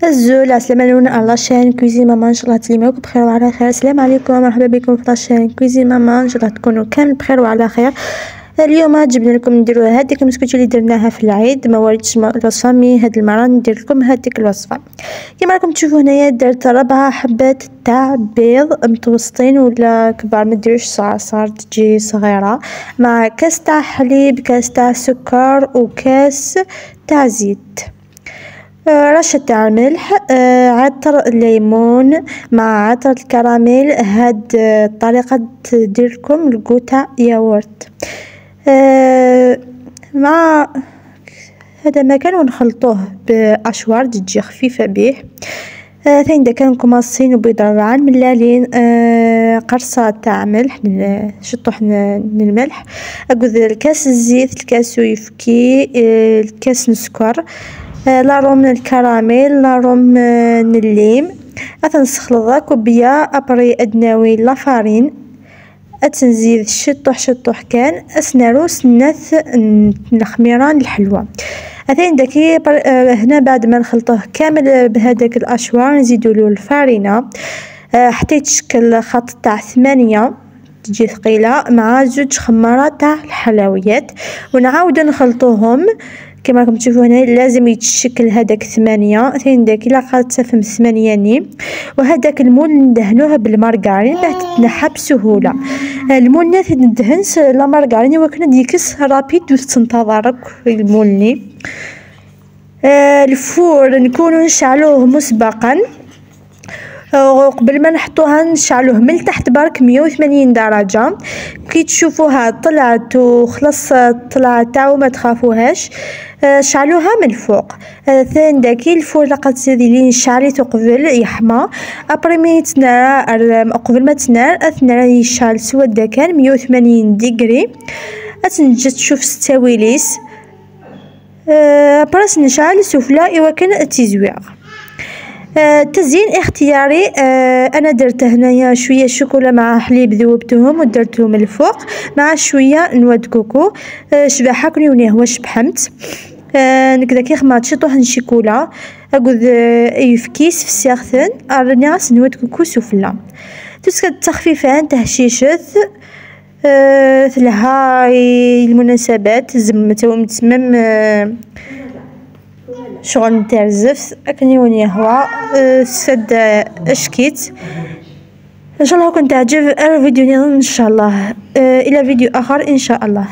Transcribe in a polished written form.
الزول السلام عليكم على شان كويزين ماما، ان شاء الله تلي معاكم بخير وعلى خير. السلام عليكم، مرحبا بكم في شان كويزين ماما، ان شاء الله تكونوا كامل بخير وعلى خير. اليوم جبنا لكم نديروا هذيك المسكوت اللي درناها في العيد، ما وريتش الوصفه، مي هاد المره ندير لكم هذيك الوصفه. كما راكم تشوفوا هنايا درت 4 حبات تاع بيض متوسطين ولا كبار، ما ديروش صغار تجي صغيره، مع كاس تاع حليب، كاس تاع سكر، وكاس تاع زيت، رشة تاع الملح، عطر الليمون مع عطر الكراميل. هاد الطريقة تدير لكم الكوتا ياورت مع هذا مكان، ونخلطوه باشوار تجي خفيفة به. ثاني دا كان كماصين وبيض ربعان ملالين، قرصة تاع ملح، شطوح من الملح، اقول الكاس الزيت، الكاس ويفكي، الكاس نسكر، لاروم من الكراميل، لاروم من الليم، اتنسخلط كوبيا ابري ادناوي لافارين، اتنزيد شطوح كان اسنارو سناث الخميران الحلوة. اثين داكي هنا بعد ما نخلطوه كامل بهذاك الاشوار نزيدولو الفارينة حتى يتشكل خط تاع 8 تجي ثقيلة، مع 2 خمارات تاع الحلويات، ونعاودو نخلطوهم كما راكم تشوفوا هنا. لازم يتشكل هذاك 8 ثاني داك لا قالت تفهم 8 ني. وهذاك المول ندهنوه بالمارغرين باه تتنحى بسهوله. المول ناث ندهن لا مارغرين وكنا ديكس رابيد وتنتظرك المولني. الفور نكونوا نشعلوه مسبقا، وقبل ما نحطوها نشعلوه من تحت برك 180 درجة. كي تشوفوها طلعت وخلص طلعت تاعو ما تخافوهاش، شعلوها من الفوق. ثاني داكي الفور لقد تزيدين شعليته قبل يحمى، ابري ما يتنار، قبل ما تنار اثناء يشعل سوا كان 180 ديجري، اتنجي تشوف ستاويليس براس نشعل سفلى ايوا كان تيزويغ. تزيين اختياري، انا درت هنايا شويه شوكولا مع حليب ذوبتهم ودرتهم الفوق مع شويه نواد كوكو، شباحه كوني هو شبحمت نكذا كي خمات شطوح الشوكولا اقول يفكيس في الساخن ارناس نواد كوكو سفلى تسكت تخفيفان تهشيشث لهاي المناسبات زعما تمام شغل نتاع الزفت اكني وني هو سد اشكيت. ان شاء الله كنت تعجب الفيديو ان شاء الله. الى فيديو اخر ان شاء الله.